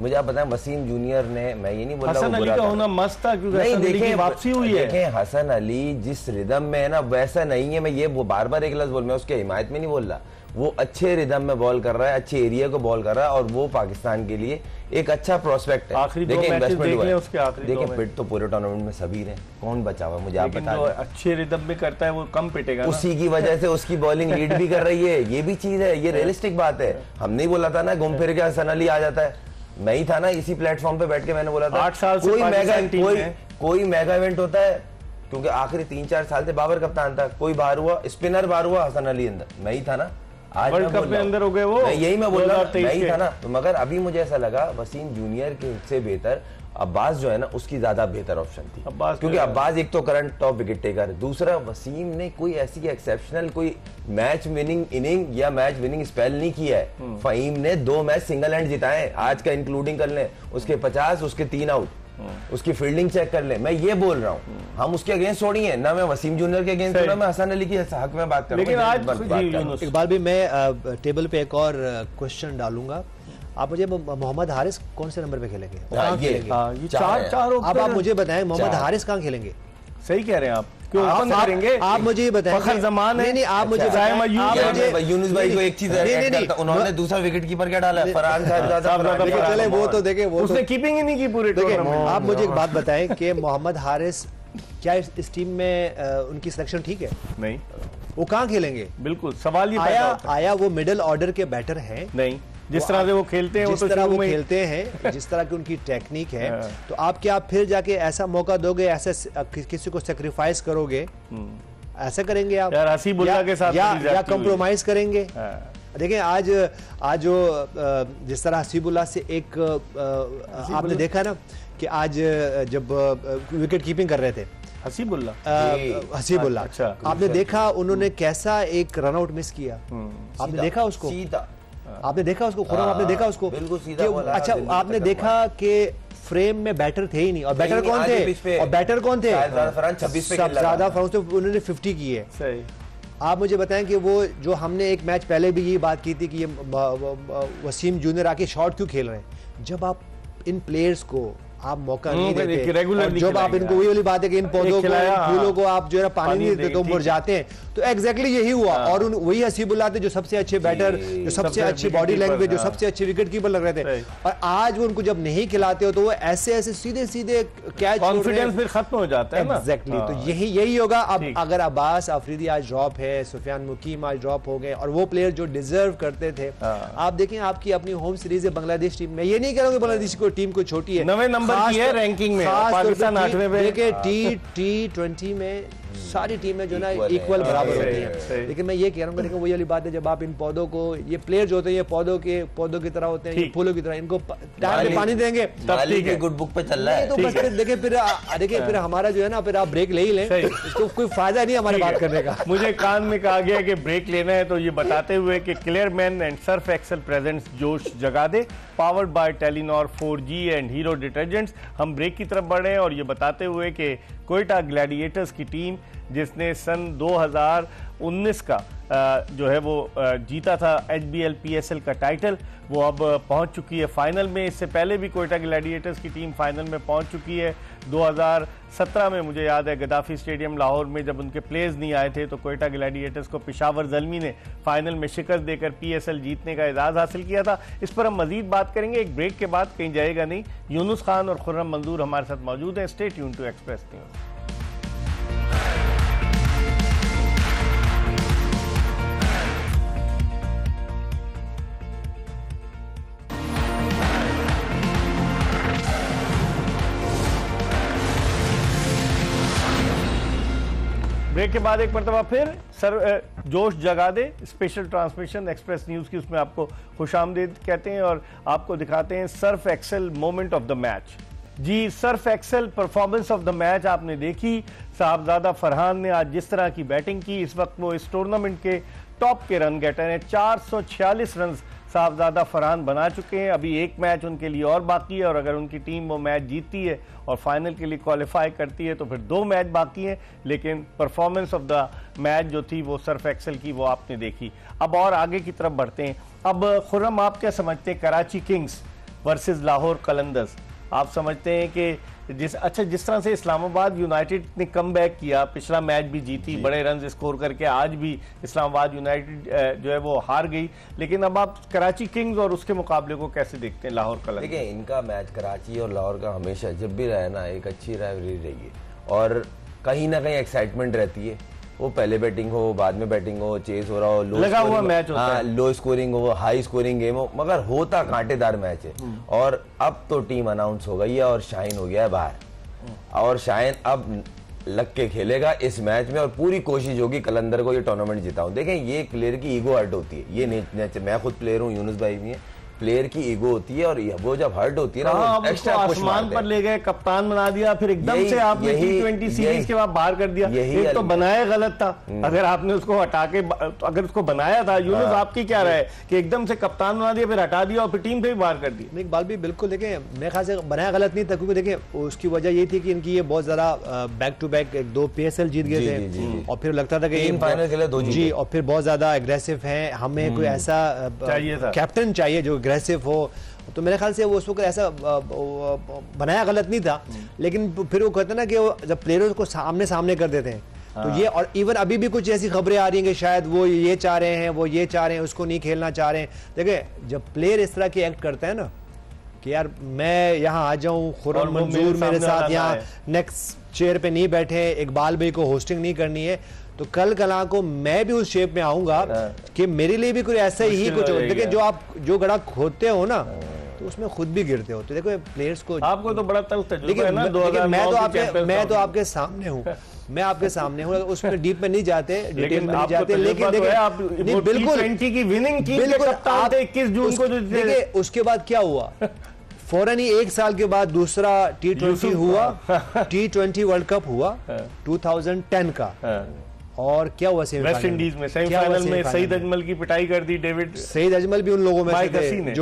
मुझे आप बताएं, वसीम जूनियर ने, मैं ये नहीं बोल रहा हसन अली का होना मस्त था, क्योंकि हसन अली की वापसी हुई है। देखें हसन अली जिस रिदम में है ना वैसा नहीं है, मैं ये बार बार एक लफ्ज बोल, मैं उसके हिमायत में नहीं बोल रहा, वो अच्छे रिदम में बॉल कर रहा है, अच्छे एरिया को बॉल कर रहा है, और वो पाकिस्तान के लिए एक अच्छा प्रोस्पेक्ट है। देखिए इन्वेस्टमेंट हुआ है, देखिए पिट तो पूरे टूर्नामेंट में सभी रहे, कौन बचा हुआ मुझे आप बता दें। अच्छे रिदम में करता है वो कम पिटेगा, उसी की वजह से उसकी बॉलिंग लीड भी कर रही है, ये भी चीज है, ये रियलिस्टिक बात है। हम नहीं बोला था ना घूम फिर के हसन अली आ जाता है, मैं ही था ना इसी प्लेटफॉर्म पे बैठ के मैंने बोला था 8 साल से कोई मेगा इवेंट होता है, क्योंकि आखिरी 3-4 साल से बाबर कप्तान था, कोई बाहर हुआ, स्पिनर बाहर हुआ, हसन अली अंदर, मैं ही था ना। आज वर्ल्ड कप में अंदर हो गए वो, यही मैं बोल रहा हूं, मैं ही था ना। तो मगर अभी मुझे ऐसा लगा वसीम जूनियर के से बेहतर अब्बास जो है ना उसकी ज्यादा बेहतर ऑप्शन थी, क्योंकि अब्बास एक तो करंट टॉप विकेट टेकर, दूसरा वसीम ने कोई ऐसी एक्सेप्शनल कोई मैच विनिंग इनिंग या मैच विनिंग स्पेल नहीं किया है। फहीम ने 2 मैच सिंगल हैंड जिताए, आज का इंक्लूडिंग कर ले, उसके 50, उसके 3 आउट, उसकी फील्डिंग चेक कर ले। मैं ये बोल रहा हूँ, हम उसके अगेंस्ट थोड़ी हैं ना, मैं वसीम जूनियर के अगेंस्ट ना मैं हसन अली की हक में बात कर रहा हूं। लेकिन आज इकबाल भी मैं टेबल पे एक और क्वेश्चन डालूंगा, आप मुझे मोहम्मद हारिस कौन से नंबर पे खेलेंगे? ये चार अब आप मुझे बताएं मोहम्मद हारिस कहाँ खेलेंगे? सही कह रहे हैं आप, क्यों ओपन करेंगे? आप मुझे ये बताएं, फखर जमान है। नहीं आप मुझे यूनुस भाई को एक चीज उन्होंने दूसरा विकेट कीपर क्या डाला, फरहान साहब, चले वो तो देखे, वो उसने कीपिंग ही नहीं की पूरे टूर्नामेंट में। आप मुझे एक बात बताएं कि मोहम्मद हारिस क्या इस टीम में उनकी सिलेक्शन ठीक है? नहीं, वो कहाँ खेलेंगे? बिल्कुल सवाल ये पैदा होता है। आया वो मिडिल ऑर्डर के बैटर हैं? नहीं, जिस तरह से वो खेलते हैं, जिस तरह वो खेलते हैं, जिस तरह की उनकी टेक्निक है, तो आप क्या फिर जाके ऐसा मौका दोगे, ऐसा किसी को सेक्रीफाइस करोगे? ऐसा करेंगे आप यार हसीबुल्लाह के साथ या कॉम्प्रोमाइज करेंगे? देखिए आज जो जिस तरह हसीबुल्लाह से एक आपने देखा ना कि आज जब विकेट कीपिंग कर रहे थे हसीबुल्लाह, अच्छा, आपने देखा उन्होंने कैसा एक रनआउट मिस किया? आपने देखा उसको? आपने देखा उसको? खुरम आपने देखा उसको? अच्छा, आपने देखा कि फ्रेम में बैटर थे ही नहीं, और बैटर कौन थे? और बैटर कौन थे? ज्यादा फरान से उन्होंने 50 की है। सही। आप मुझे बताएं कि वो जो हमने एक मैच पहले भी ये बात की थी कि ये वसीम जूनियर आके शॉट क्यों खेल रहे हैं? जब आप इन प्लेयर्स को आप मौका नहीं देते, रेगुलर जब आप इनको, वही वाली बात है कि इन पौधों को, इन फूलों को आप जो है पानी नहीं देते तो मुरझाते हैं, तो एग्जैक्टली यही हुआ। और वही हसीबुल्लाह थे जो सबसे अच्छे बैटर, जो सबसे अच्छी बॉडी लैंग्वेज, जो सबसे अच्छे विकेट कीपर लग रहे थे, और आज वो उनको जब नहीं खिलाते हो तो वो ऐसे ऐसे सीधे सीधे कैच, कॉन्फिडेंस फिर खत्म हो जाता है ना। एग्जैक्टली, तो यही होगा। अब अगर अब्बास अफरीदी आज ड्रॉप है, सुफियान मुकीम आज ड्रॉप हो गए, और वो प्लेयर जो डिजर्व करते थे, आप देखें आपकी अपनी होम सीरीज है बांग्लादेश टीम में, ये नहीं कह रहा हूं बांग्लादेश को टीम को छोटी है, 9वें नंबर की है रैंकिंग में, पाकिस्तान 8वें पे। देखिए T20 में सारी टीमें जो ना इक्वल बराबर होती हैं, लेकिन मैं ये कह रहा हूँ, देखो वही वाली बात है, जब आप इन पौधों को, ये प्लेयर जो होते हैं ये पौधों की तरह होते हैं, ये फूलों की तरह, इनको टाइम पे पानी देंगे तब ठीक है, गुड बुक पे चल रहा है तो बस देखिए फिर हमारा जो है ना, फिर आप ब्रेक ले ही लें, इसको कोई फायदा नहीं हमारे बात करने का। मुझे कान में कहा गया कि ब्रेक लेना है, तो ये बताते हुए कि Clearman and Surf Excel presents जोश जगादे, powered by Telenor 4G and Hero detergents. हम ब्रेक की तरफ बढ़े और ये बताते हुए कि क्वेटा ग्लैडिएटर्स की टीम जिसने सन 2019 का जो है वो जीता था HBL PSL का टाइटल, वो अब पहुंच चुकी है फाइनल में। इससे पहले भी क्वेटा ग्लैडिएटर्स की टीम फाइनल में पहुंच चुकी है। 2017 में मुझे याद है गद्दाफी स्टेडियम लाहौर में जब उनके प्लेयर्स नहीं आए थे, तो क्वेटा ग्लैडिएटर्स को पेशावर ज़ल्मी ने फाइनल में शिकस्त देकर PSL जीतने का एजाज़ हासिल किया था। इस पर हम मजीद बात करेंगे एक ब्रेक के बाद, कहीं जाएगा नहीं। यूनुस खान और खुर्रम मंजूर हमारे साथ मौजूद हैं। Stay tune to Express News. Break के बाद एक मरतबा फिर सर जोश जगादे स्पेशल ट्रांसमिशन एक्सप्रेस न्यूज़ की, उसमें आपको खुशामदीद कहते हैं और आपको दिखाते हैं Surf Excel moment of the match. जी, Surf Excel performance of the match आपने देखी। साहबजादा फरहान ने आज जिस तरह की बैटिंग की, इस वक्त वो इस टूर्नामेंट के टॉप के रन गेटर हैं। 446 रन साहबजादा फरहान बना चुके हैं। अभी एक मैच उनके लिए और बाकी है, और अगर उनकी टीम वो मैच जीतती है और फाइनल के लिए क्वालिफाई करती है तो फिर 2 मैच बाकी हैं। लेकिन परफॉर्मेंस ऑफ द मैच जो थी वो सर्फ एक्सेल की, वो आपने देखी। अब और आगे की तरफ बढ़ते हैं। अब खुर्रम, आप क्या समझते हैं कराची किंग्स वर्सेस लाहौर कलंदर्स? आप समझते हैं कि जिस तरह से इस्लामाबाद यूनाइटेड ने कम बैक किया, पिछला मैच भी जीती बड़े रन स्कोर करके, आज भी इस्लामाबाद यूनाइटेड जो है वो हार गई, लेकिन अब आप कराची किंग्स और उसके मुकाबले को कैसे देखते हैं लाहौर कलंदर्स? देखिए, इनका मैच कराची और लाहौर का हमेशा जब भी रहे ना, एक अच्छी राइवलरी रही है और कहीं ना कहीं एक्साइटमेंट रहती है। वो पहले बैटिंग हो, बाद में बैटिंग हो, चेस हो रहा हो, लगा हुआ मैच होता है, लो स्कोरिंग हो, हाई स्कोरिंग गेम हो, मगर होता कांटेदार मैच है। और अब तो टीम अनाउंस हो गई है और शाहीन हो गया है बाहर, और शाहीन अब लग के खेलेगा इस मैच में और पूरी कोशिश होगी कलंदर को ये टूर्नामेंट जिताऊं। देखें, ये प्लेयर की ईगो हर्ट होती है, ये नेचर, मैं खुद प्लेयर हूँ, यूनुस भाई भी है, प्लेयर की ईगो होती है और वो जब हर्ट होती है ना, वो एक्स्ट्रा पुश आसमान पर ले गए, कप्तान बना दिया, फिर एकदम से आपने T20 सीरीज के बाद बाहर कर दिया। एक तो बनाया गलत था, अगर आपने उसको हटा के अगर उसको बनाया था, यूनुस आपकी क्या राय कि एकदम से कप्तान बना दिया, फिर हटा दिया और फिर टीम पे भी बाहर कर दिया? इकबाल भी बिल्कुल, देखें मेरे ख्याल से बनाया गलत नहीं था, क्योंकि देखें उसकी वजह ये थी कि इनकी ये बहुत ज्यादा बैक टू बैक 2 PSL जीत गए थे और फिर लगता था कि फाइनल के लिए 2 जी, और फिर बहुत ज्यादा एग्रेसिव हैं, हमें कोई ऐसा कैप्टन चाहिए जो एग्रेसिव हो। तो मेरे ख्याल से वो उस वक्त ऐसा बनाया गलत नहीं था, लेकिन फिर वो कहते हैं ना कि जब प्लेयर्स को सामने सामने कर देते हैं तो ये, और इवन अभी भी कुछ ऐसी खबरें आ रही हैं कि शायद वो ये चाह रहे हैं, वो ये चाह रहे हैं, उसको नहीं खेलना चाह रहे हैं। देखिए, जब प्लेयर इस तरह की एक्ट करते हैं ना कि यार मैं यहाँ आ जाऊँ, खुर्रम मंजूर मेरे साथ यहाँ नेक्स्ट चेयर पे नहीं बैठे, इकबाल भाई को होस्टिंग नहीं करनी है, तो कल कला को मैं भी उस शेप में आऊंगा कि मेरे लिए भी कोई ऐसा ही कुछ हो। देखिए जो आप जो गड्ढा खोदते हो ना तो उसमें खुद भी गिरते हो। तो देखो प्लेयर्स को, आपको तो बड़ा तजुर्बा है ना, मैं तो आपके सामने हूँ, मैं आपके सामने हूँ, उसमें डीप में नहीं जाते, डिटेल में नहीं जाते, लेकिन देखिए आप बिल्कुल T20 की विनिंग टीम के कप्तान थे 21 जून को। देखिए उसके बाद क्या हुआ, फौरन ही 1 साल के बाद दूसरा T20 हुआ, T20 वर्ल्ड कप हुआ 2010 का, और क्या हुआ वेस्ट इंडीज में सेमीफाइनल में सईद अजमल की पिटाई कर दी। डेविड सईद अजमल भी उन लोगों में से थे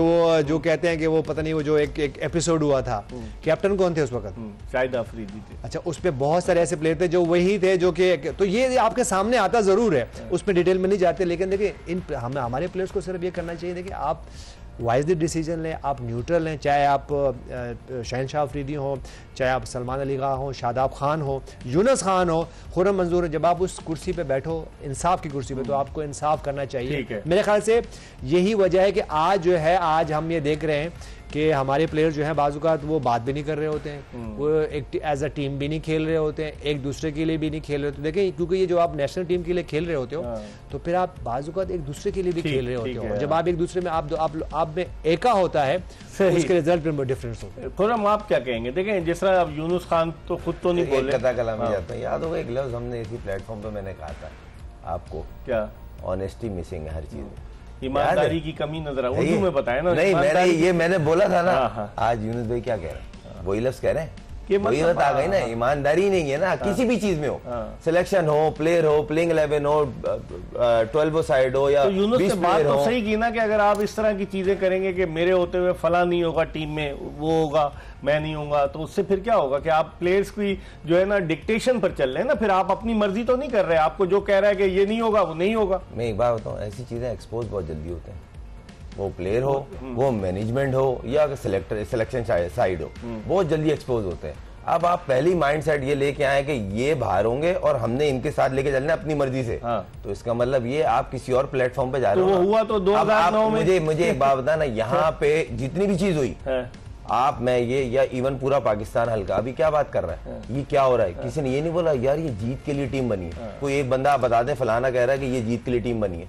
जो कहते हैं कि वो पता नहीं वो जो एक एपिसोड हुआ था, कैप्टन कौन थे उस वक्त? शाहिद अफरीदी थे। अच्छा, उस पे बहुत सारे ऐसे प्लेयर थे जो वही थे जो कि, तो ये आपके सामने आता जरूर है, उसमें डिटेल में नहीं जाते, लेकिन देखिए हमारे प्लेयर्स को सिर्फ ये करना चाहिए, देखिए आप वाइजली डिसीजन लें, आप न्यूट्रल लें, चाहे आप शहनशाह अफरीदी हो, चाहे आप सलमान अली खां हो, शादाब खान हो, यूनुस खान हो, खुर्रम मंजूर, जब आप उस कुर्सी पे बैठो, इंसाफ की कुर्सी पे, तो आपको इंसाफ करना चाहिए। मेरे ख्याल से यही वजह है कि आज जो है, आज हम ये देख रहे हैं कि हमारे प्लेयर जो हैं बाज़-औक़ात वो बात भी नहीं कर रहे होते हैं, वो एक एज अ टीम भी नहीं खेल रहे होते हैं, एक दूसरे के लिए भी नहीं खेल रहे होते। देखें, क्योंकि ये जो आप नेशनल टीम के लिए खेल रहे होते हो तो फिर आप बाज़-औक़ात एक दूसरे के लिए भी खेल रहे होते हो। जब आप एक दूसरे में आप में एका होता है, उसके रिजल्ट में डिफरेंस होता है। खुर्रम, आप क्या कहेंगे? देखें जिस तरह अब यूनुस खान तो खुद तो नहीं बोले, कथा कलामी जाता है। याद होगा एक लफ्ज़ हमने इसी प्लेटफॉर्म पे मैंने कहा था आपको, क्या? ऑनेस्टी मिसिंग है हर चीज में, ईमानदारी की कमी नजर आ, उर्दू में बताया ना। नहीं, मैंने बोला था ना। आज यूनुस भाई क्या कह रहे हैं? वही लफ्ज़ कह रहे हैं, वही बात आ गई ना, ईमानदारी नहीं है ना किसी भी चीज में हो, सिलेक्शन हो, प्लेयर हो, प्लेइंग 11 हो, 12 साइड हो, या 20 बात तो सही की ना कि अगर आप इस तरह की चीजें करेंगे कि मेरे होते हुए फला नहीं होगा टीम में, वो होगा, मैं नहीं होगा, तो उससे फिर क्या होगा कि आप प्लेयर्स की जो है ना डिक्टेशन पर चल रहे हैं ना, फिर आप अपनी मर्जी तो नहीं कर रहे, आपको जो कह रहा है कि ये नहीं होगा वो नहीं होगा। मैं एक बात बताऊं, ऐसी चीजें एक्सपोज बहुत जल्दी होते हैं, वो प्लेयर हो, वो मैनेजमेंट हो, या सिलेक्शन साइड हो, बहुत जल्दी एक्सपोज होते हैं। अब आप पहली माइंडसेट ये लेके आए कि ये बाहर होंगे और हमने इनके साथ लेके चलना अपनी मर्जी से, तो इसका मतलब ये आप किसी और प्लेटफॉर्म पे जा रहे हो। तो हुआ तो 2009 में। मुझे एक बात बताना, यहाँ पे जितनी भी चीज हुई, आप, मैं, ये, या इवन पूरा पाकिस्तान हल्का अभी क्या बात कर रहा है, ये क्या हो रहा है? किसी ने ये नहीं बोला यार ये जीत के लिए टीम बनी है। कोई एक बंदा आप बता दें फलाना कह रहा है कि ये जीत के लिए टीम बनी है,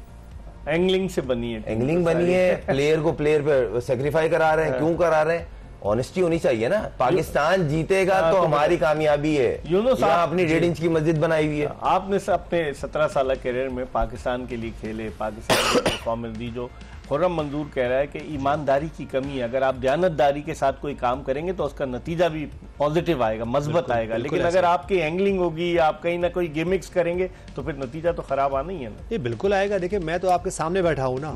एंगलिंग से बनी है, एंगलिंग बनी है, प्लेयर को प्लेयर पे सेक्रीफाई करा रहे हैं, क्यों करा रहे हैं? ऑनेस्टी होनी चाहिए ना। पाकिस्तान जीतेगा तो हमारी कामयाबी है। यहाँ अपनी 1.5 इंच की मस्जिद बनाई हुई है। आपने अपने 17 साल करियर में पाकिस्तान के लिए खेले, पाकिस्तान की परफॉर्मेंस दी। जो खुर्रम मंजूर कह रहा है कि ईमानदारी की कमी है, अगर आप दयानतदारी के साथ कोई काम करेंगे तो उसका नतीजा भी पॉजिटिव आएगा, मजबूत आएगा, लेकिन अगर आपकी एंगलिंग होगी या आप कहीं ना कोई गिमिक्स करेंगे तो फिर नतीजा तो खराब आना ही है ना। ये बिल्कुल आएगा। देखिए मैं तो आपके सामने बैठा हूँ ना,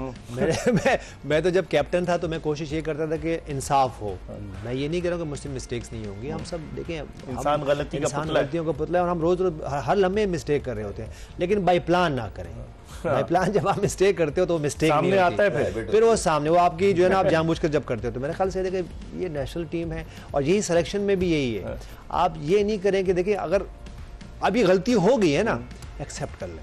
मैं तो जब कैप्टन था तो मैं कोशिश ये करता था कि इंसाफ हो। मैं ये नहीं कह रहा हूँ कि मुझसे मिस्टेक्स नहीं होंगी, हम सब देखें, इंसान गलतियों का पुतला है और हम रोज हर लम्हे मिस्टेक कर रहे होते हैं, लेकिन बाई प्लान ना करें। बाई प्लान जब आप मिस्टेक करते हो तो मिस्टेक नहीं आता है, फिर वो सामने वो आपकी जो है ना, आप जानबूझकर जब करते हो। तो मेरे ख्याल से देखिए ये नेशनल टीम है और यही सिलेक्शन में भी यही है। आप ये नहीं करें कि देखिए अगर अब ये गलती हो गई है ना, एक्सेप्ट कर लें।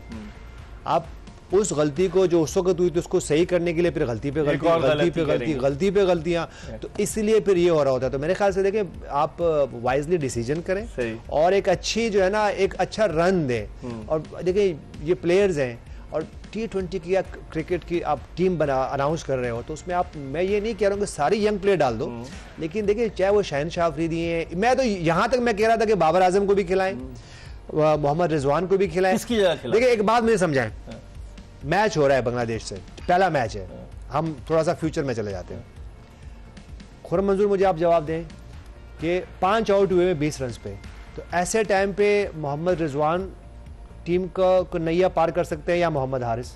आप उस गलती को जो उस वक्त हुई थी उसको सही करने के लिए फिर गलती पे गलतियां, तो इसलिए फिर ये हो रहा होता है। तो मेरे ख्याल से देखिए आप वाइजली डिसीजन करें और एक अच्छी जो है ना, एक अच्छा रन दें। और देखिए ये प्लेयर्स हैं और T20 की या क्रिकेट की आप टीम बना अनाउंस कर रहे हो, तो उसमें आप, मैं ये नहीं कह रहा हूँ कि सारी यंग प्लेयर डाल दो, लेकिन देखिए चाहे वो शहनशाह अफरीदी हैं, मैं तो यहाँ तक मैं कह रहा था कि बाबर आजम को भी खिलाएं, मोहम्मद रिजवान को भी खिलाएं। देखिए एक बात मुझे समझाएं, मैच हो रहा है बांग्लादेश से, पहला मैच है, हम थोड़ा सा फ्यूचर में चले जाते हैं। खुर्रम मंजूर मुझे आप जवाब दें कि 5 आउट हुए 20 रन पे, तो ऐसे टाइम पे मोहम्मद रिजवान टीम को नैया पार कर सकते हैं या मोहम्मद हारिस?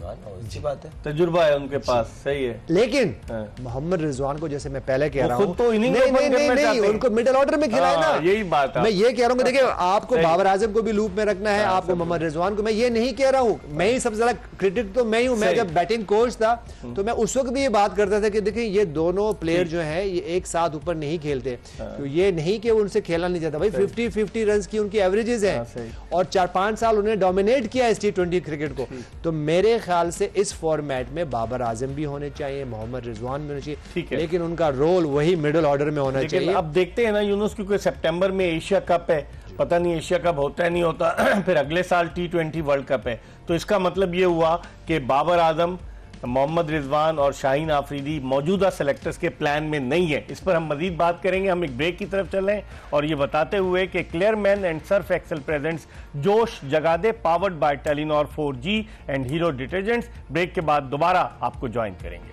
अच्छी बात है, तजुर्बा है उनके पास, सही है। लेकिन मोहम्मद रिजवान को जैसे मैं पहले कह रहा हूँ, नहीं, उनको मिडल ऑर्डर में खिलाए ना, यही बात है। मैं ये कह रहा हूँ, देखिए आपको बाबर आजम को भी लूप में रखना है, आपको मोहम्मद रिजवान को, मैं ये नहीं कह रहा हूँ, मैं ही सबसे ज्यादा क्रिटिक तो मैं ही हूँ। मैं जब बैटिंग कोच था तो मैं उस वक्त भी ये बात करता था कि देखिए ये दोनों प्लेयर जो है ये एक साथ ऊपर नहीं खेलते, तो ये नहीं कि उनसे खेलना नहीं जाता भाई। 50-50 रन की उनकी एवरेजेस है और 4-5 साल उन्होंने डोमिनेट किया इस T20 क्रिकेट को। तो मेरे ख्याल से इस फॉर्मेट में बाबर आजम भी होने चाहिए, मोहम्मद रिजवान भी होने ठीक चाहिए, है। लेकिन उनका रोल वही मिडिल ऑर्डर में होना लेकिन चाहिए। अब देखते हैं ना यूनुस, क्योंकि सितंबर में एशिया कप है, पता नहीं एशिया कप होता है नहीं होता फिर अगले साल T20 वर्ल्ड कप है, तो इसका मतलब ये हुआ कि बाबर आजम, मोहम्मद रिजवान और शाहीन आफरीदी मौजूदा सेलेक्टर्स के प्लान में नहीं है। इस पर हम मजीद बात करेंगे। हम एक ब्रेक की तरफ चल रहे हैं और ये बताते हुए कि Clearman and Surf Excel presents जोश जगादे powered by Telenor 4G and Hero detergents. Break के बाद दोबारा आपको ज्वाइन करेंगे।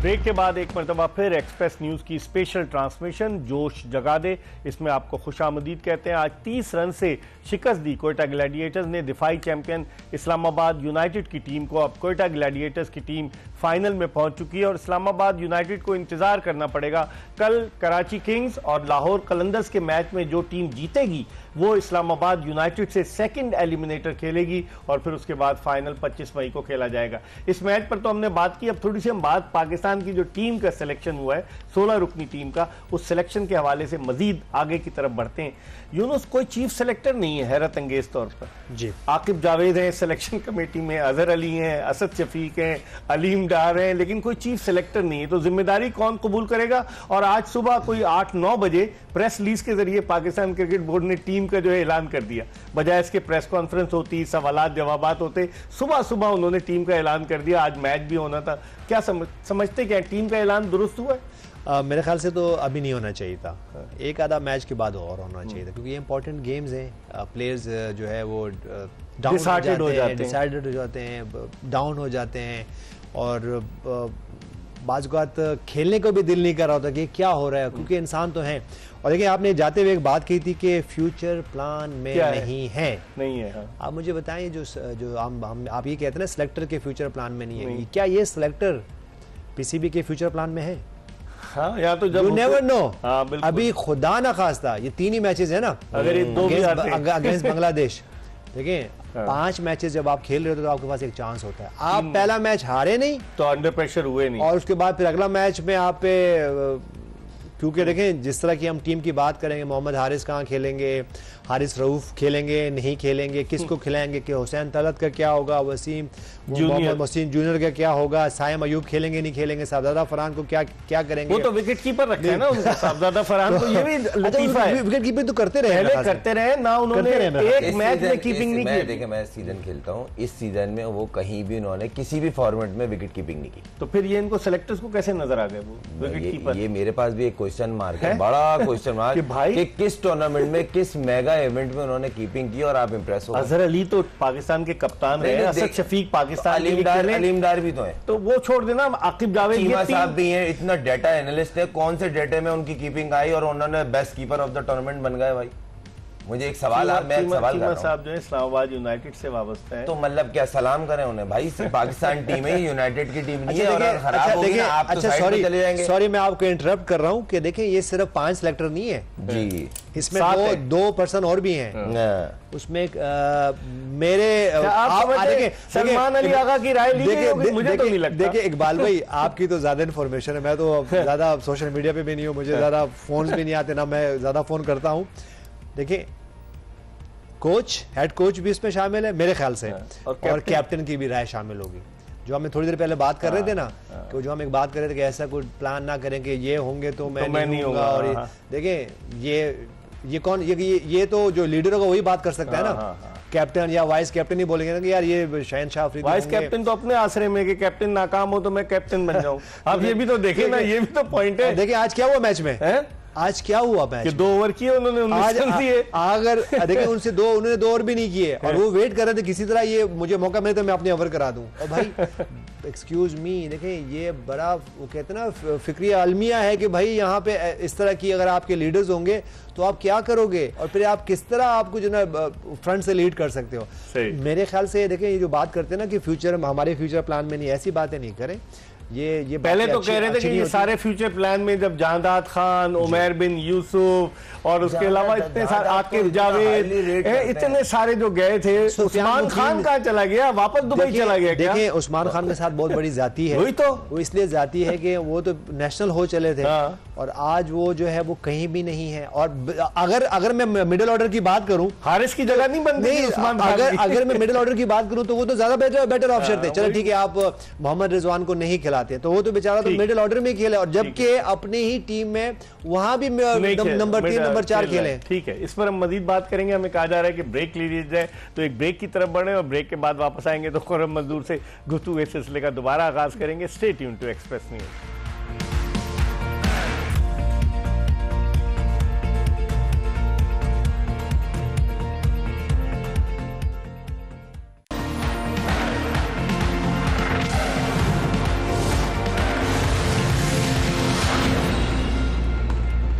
ब्रेक के बाद एक मरतबा फिर एक्सप्रेस न्यूज की स्पेशल ट्रांसमिशन जोश जगा दे, इसमें आपको खुशामदीद कहते हैं। आज 30 रन से शिकस्त दी कोयटा ग्लैडिएटर्स ने दिफाई चैंपियन इस्लामाबाद यूनाइटेड की टीम को। अब कोयटा ग्लैडिएटर्स की टीम फाइनल में पहुंच चुकी है और इस्लामाबाद यूनाइटेड को इंतजार करना पड़ेगा। कल कराची किंग्स और लाहौर कलंदर्स के मैच में जो टीम जीतेगी वो इस्लामाबाद यूनाइटेड से सेकंड एलिमिनेटर खेलेगी और फिर उसके बाद फाइनल 25 मई को खेला जाएगा। इस मैच पर तो हमने बात की, अब थोड़ी सी हम बात पाकिस्तान की जो टीम का सिलेक्शन हुआ है 16 रुकनी टीम का, उस सिलेक्शन के हवाले से मजीद आगे की तरफ बढ़ते हैं। यूनुस, कोई चीफ सिलेक्टर नहीं है हैरत अंगेज तौर पर जी। आकिब जावेद हैं सिलेक्शन कमेटी में, अजहर अली हैं, असद शफीक हैं, अलीम डार हैं, लेकिन कोई चीफ सिलेक्टर नहीं है। तो जिम्मेदारी कौन कबूल करेगा? और आज सुबह कोई 8-9 बजे प्रेस रिलीज के जरिए पाकिस्तान क्रिकेट बोर्ड ने टीम का जो है ऐलान कर दिया। बजाय इसके प्रेस कॉन्फ्रेंस होती, सवालात जवाबात होते, सुबह सुबह उन्होंने टीम का ऐलान कर दिया। आज मैच भी होना था। क्या समझते क्या टीम का ऐलान दुरुस्त हुआ है? मेरे ख्याल से तो अभी नहीं होना चाहिए था, एक आधा मैच के बाद और होना चाहिए था, क्योंकि ये इंपॉर्टेंट गेम्स हैं। प्लेयर्स जो है वो डिसाइडेड हो जाते हैं, डाउन हो जाते हैं और बाज़ औक़ात खेलने को भी दिल नहीं कर रहा होता कि क्या हो रहा है, क्योंकि इंसान तो हैं। और देखिए, आपने जाते हुए एक बात की थी कि फ्यूचर प्लान में नहीं है। हाँ। आप मुझे बताएं, जो हम आप ये कहते हैं ना सिलेक्टर के फ्यूचर प्लान में नहीं है, क्या ये सिलेक्टर पीसीबी के फ्यूचर प्लान में है? हाँ, या तो जब You never know। हाँ, अभी खुदा ना खास्ता ये 3 ही मैचेस है ना, अगर ये 2 भी आते हैं अगेंस्ट बांग्लादेश, देखिए 5 मैचेस जब आप खेल रहे हो तो आपके पास एक चांस होता है। आप पहला मैच हारे नहीं तो अंडर प्रेशर हुए नहीं, और उसके बाद फिर अगला मैच में आप पे, क्योंकि देखें जिस तरह की हम टीम की बात करेंगे, मोहम्मद हारिस कहाँ खेलेंगे, हारिस रऊफ खेलेंगे नहीं खेलेंगे, किसको खिलाएंगे, कि हुसैन तलत का क्या होगा, वसीम मोहम्मद वसीम जूनियर का क्या होगा, साइम अयूब खेलेंगे नहीं खेलेंगे, साहबजादा फरहान को क्या करेंगे? वो तो विकेट कीपर रखा है ना उनका, साहबजादा फरहान। तो ये भी लतीफा है, विकेट कीपिंग तो करते रहे ना, उन्होंने एक मैच में कीपिंग नहीं की। देखिए, मैं सीजन खेलता हूँ, इस सीजन में वो कहीं भी उन्होंने किसी भी फॉर्मेट में विकेट कीपिंग नहीं की। तो फिर ये इनको सेलेक्टर्स को कैसे नजर आ गए वो विकेट कीपर? ये मेरे पास भी एक क्वेश्चन मार्क है, बड़ा क्वेश्चन मार्क, कि किस टूर्नामेंट में, किस मेगा इवेंट में उन्होंने कीपिंग की और आप इंप्रेस हो? अजहर अली तो पाकिस्तान के कप्तान रहे, असद शफीक पाकिस्तान के लिए, अलीम डार भी तो है, तो वो छोड़ देना। आकिब जावेद साहब भी हैं, इतना डेटा एनालिस्ट है, कौन से डेटे में उनकी कीपिंग आई और उन्होंने best keeper of the tournament बन गए? भाई मुझे एक सवाल, मैं एक सवाल कर रहा हूं। साहब जो है इस्लामाबाद यूनाइटेड से वाबस्ता है, तो मतलब क्या सलाम करें उन्हें? भाई पाकिस्तान टीम है, यूनाइटेड की टीम नहीं है, और खराब होगी ना आप तो साइड पे चले जाएंगे। सॉरी, मैं आपको इंटरप्ट कर रहा हूं कि देखें, ये सिर्फ 5 सिलेक्टर नहीं है जी, इसमें 2 पर्सन और भी हैं। उसमें मेरे सलमान अली आगा की राय ली गई, मुझे तो नहीं लगता। देखिए इकबाल भाई, आपकी तो ज्यादा इन्फॉर्मेशन है, मैं तो ज्यादा सोशल मीडिया पे भी नहीं हूँ, मुझे ज्यादा फोन भी नहीं आते, ना मैं ज्यादा फोन करता हूँ। देखिए, कोच, हेड कोच भी इसमें शामिल है मेरे ख्याल से, और कैप्टन की भी राय शामिल होगी। जो हमें थोड़ी देर पहले बात कर रहे थे ना, कि जो हम एक बात कर रहे थे कि ऐसा कोई प्लान ना करें कि ये होंगे तो मैं नहीं होऊंगा, और देखिए ये कौन, ये तो जो लीडर होगा वही बात कर सकता है ना। कैप्टन या वाइस कैप्टन ही बोलेंगे ना कि यार ये शहनशाह अफरीदी, वाइस कैप्टन तो अपने आसरे में कि कैप्टन नाकाम हो तो मैं कैप्टन बन जाऊं। अब ये भी तो देखे ना, ये भी तो पॉइंट है। देखिए आज क्या हुआ मैच में, आज क्या हुआ मैच, 2 ओवर किए उन्होंने, 19 रन दिए। अगर देखिए उन्होंने 2 ओवर भी नहीं किए और वो वेट कर रहे थे किसी तरह ये मुझे मौका मिले तो मैं अपने ओवर करा दूं। और भाई एक्सक्यूज मी, देखें ये बड़ा, वो कहते हैं ना, फिक्री अलमिया है कि भाई यहाँ पे इस तरह की अगर आपके लीडर्स होंगे तो आप क्या करोगे, और फिर आप किस तरह आपको जो ना फ्रंट से लीड कर सकते हो। मेरे ख्याल से देखें, ये जो बात करते हैं ना कि फ्यूचर, हमारे फ्यूचर प्लान में नहीं, ऐसी बातें नहीं करें। ये पहले तो अच्छी- कह रहे थे अच्छी कि नहीं ये होती। सारे फ्यूचर प्लान में जब जांदाद खान, उमर बिन यूसुफ और उसके अलावा इतने सारे आकिब जावेद, इतने सारे जो गए थे, उस्मान खान कहाँ चला गया, वापस दुबई चला गया क्या? देखिए उस्मान खान के साथ बहुत बड़ी जाती है, वही तो वो इसलिए जाती है कि वो तो नेशनल हो चले थे हाँ। और आज वो जो है वो कहीं भी नहीं है। और अगर मैं मिडिल ऑर्डर की बात करूं, हारिस की जगह नहीं बनती नहीं, उस्मान खान की। अगर मैं मिडिल ऑर्डर की बात करूं तो वो तो ज्यादा बेटर ऑप्शन थे। चलो ठीक है, आप मोहम्मद रिजवान को नहीं खिलाते तो वो तो बेचारा तो मिडिल ऑर्डर में खेले, और जबकि अपनी ही टीम में वहां भी नंबर 3 नंबर 4 खेले। ठीक है, इस पर हम मजीद बात करेंगे। हमें कहा जा रहा है कि ब्रेक ले लीजिए जाए, तो एक ब्रेक की तरफ बढ़े और ब्रेक के बाद वापस आएंगे तो खुर्रम मंजूर से गुफ्तगू इस सिलसिले का दोबारा आगाज करेंगे। Stay tuned to Express News.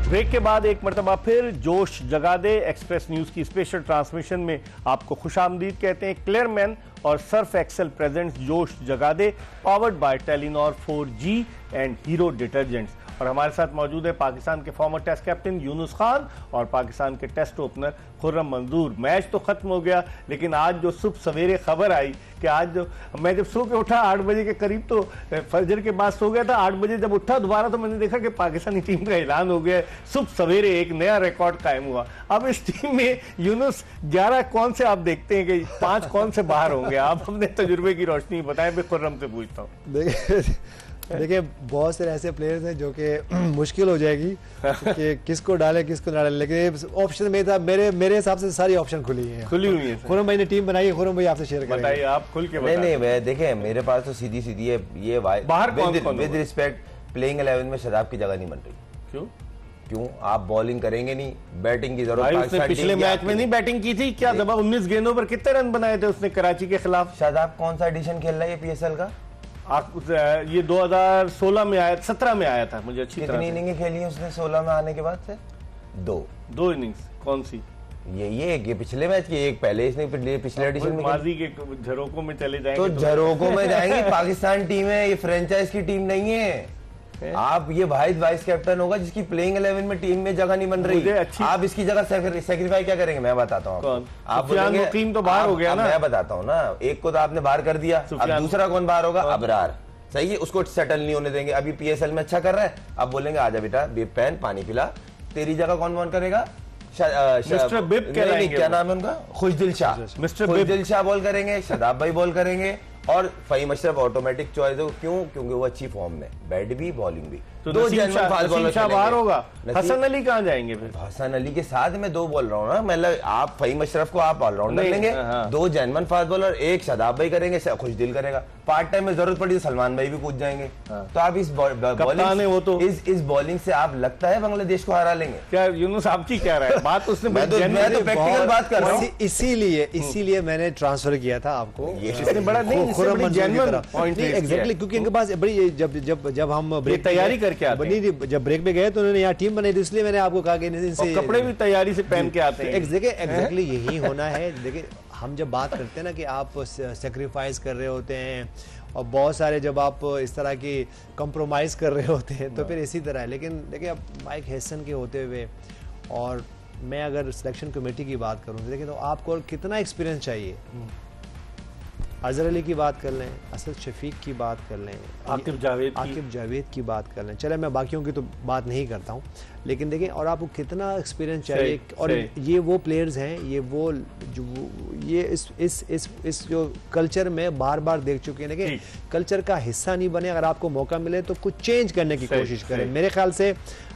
Break के बाद एक मरतबा फिर जोश जगा दे एक्सप्रेस न्यूज की स्पेशल ट्रांसमिशन में आपको खुशामदीद कहते हैं। क्लेयरमैन और सर्फ एक्सेल प्रेजेंट्स जोश जगा दे, powered by Telenor 4G and Hero detergents. और हमारे साथ मौजूद है पाकिस्तान के former Test captain Younis Khan और पाकिस्तान के टेस्ट ओपनर खुर्रम मंजूर। मैच तो खत्म हो गया, लेकिन आज जो सुबह सवेरे खबर आई कि आज जो मैं जब सो के उठा 8 बजे के करीब, तो फजर के बाद सो गया था, 8 बजे जब उठा दोबारा तो मैंने देखा कि पाकिस्तानी टीम का ऐलान हो गया है। सुबह सवेरे एक नया रिकॉर्ड कायम हुआ। अब इस टीम में यूनुस 11 कौन से आप देखते हैं कि 5 कौन से बाहर होंगे? आप अपने तजुर्बे की रोशनी बताएं। मैं खुर्रम से पूछता हूँ। देखिए बहुत से ऐसे प्लेयर्स हैं जो कि मुश्किल हो जाएगी कि किसको डाले किसको ना डाले, लेकिन ऑप्शन में था मेरे हिसाब से सारी ऑप्शन खुली है, खुली हुई है। खुर्रम भाई ने टीम बनाई है, खुर्रम भाई आपसे शेयर करेंगे। बताइए, आप खुल के नहीं नहीं, मैं देखें मेरे पास तो सीधी सीधी है ये बाहर कौन विद रिस्पेक्ट प्लेइंग 11 में शदाब की जगह नहीं बन रही। क्यों? आप बॉलिंग करेंगे नहीं, बैटिंग की जरूरत। उसने पिछले मैच में नहीं बैटिंग की थी क्या? दबा 19 गेंदों पर कितने रन बनाए थे उसने कराची के खिलाफ? शदाब कौन सा एडिशन खेल रहा है PSL का? ये 2016 में आया, 17 में आया था। मुझे अच्छी तरह कितनी इनिंग खेली है उसने 16 में आने के बाद से? दो इनिंग्स। कौन सी? ये पिछले मैच की, एक पहले इसने पिछले एडिशन में माजी के झरोकों में चले जाएंगे तो झरोकों में जाएंगे। पाकिस्तान टीम है, ये फ्रेंचाइज की टीम नहीं है। आप ये वाइस कैप्टन होगा जिसकी प्लेइंग 11 में टीम में जगह नहीं बन रही। आप इसकी जगह सेक्रीफाई क्या करेंगे? मैं बताता हूँ। आप बोलेंगे तो बाहर हो गया ना। मैं बताता हूँ ना, एक को तो आपने बाहर कर दिया, अब दूसरा कौन बाहर होगा? अबरार। सही है, उसको सेटल नहीं होने देंगे। अभी PSL में अच्छा कर रहा है, अब बोलेंगे आजा बेटा पहन पानी पिला, तेरी जगह कौन करेगा? मिस्टर बिप क्या नाम है उनका? खुशदिल शाह बॉल करेंगे, शदाब भाई बॉल करेंगे और फहीम अशरफ ऑटोमेटिक चॉइस हो। क्यों? क्योंकि वो अच्छी फॉर्म में, बैट भी बॉलिंग भी। तो नसीम शाह बाहर होगा। हसन अली कहाँ जाएंगे फिर? हसन अली के साथ में दो बोल रहा हूँ ना, मतलब आप फहीम अशरफ को आप ऑलराउंडर लेंगे, दो जेनवन फास्ट बॉलर, एक शदाब भाई करेंगे, खुशदिल करेगा। पार्ट टाइम में जरूरत पड़ी तो सलमान भाई भी कूद जाएंगे। तो आप इस बॉलिंग से आप लगता है बांग्लादेश को हरा लेंगे क्या? यूनुस आपकी क्या राय? बात उसने मैं तो प्रैक्टिकल बात कर रहा हूँ। इसीलिए मैंने ट्रांसफर किया था आपको। इसने बड़ा एग्जैक्टली, क्योंकि इनके पास बड़ी जब हम तैयारी करके आते हैं, जब ब्रेक पे गए तो उन्होंने यहाँ टीम बनाई थी, इसलिए मैंने आपको कहा कि इनसे कपड़े भी तैयारी से पहन के आते हैं। एग्जैक्टली यही होना है। देखिए हम जब बात करते हैं ना कि आप सेक्रीफाइस कर रहे होते हैं और बहुत सारे जब आप इस तरह की कंप्रोमाइज़ कर रहे होते हैं तो फिर इसी तरह है। लेकिन देखिए अब माइक हैसन के होते हुए, और मैं अगर सिलेक्शन कमेटी की बात करूँ देखिए तो आपको कितना एक्सपीरियंस चाहिए। अजहर अली की बात कर लें, असद शफीक की बात कर लें, आकिब जावेद की बात कर लें, चले मैं बाकियों की तो बात नहीं करता हूँ, लेकिन देखें और आपको कितना एक्सपीरियंस चाहिए। और ये वो प्लेयर्स हैं, ये वो जो ये इस जो कल्चर में बार बार देख चुके हैं। देखिए कल्चर का हिस्सा नहीं बने, अगर आपको मौका मिले तो कुछ चेंज करने की कोशिश करें। मेरे ख्याल से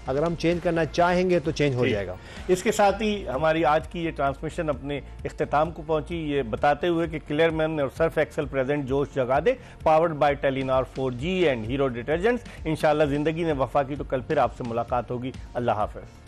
अगर हम चेंज करना चाहेंगे तो चेंज हो जाएगा। इसके साथ ही हमारी आज की ये ट्रांसमिशन अपने इख्तिताम को पहुंची, ये बताते हुए कि क्लेयरमैन और सर्फ एक्सेल प्रेजेंट जोश जगा दे, powered by Telenor 4G and Hero detergents. इंशाल्लाह जिंदगी ने वफा की तो कल फिर आपसे मुलाकात होगी। अल्लाह हाफ़िज़।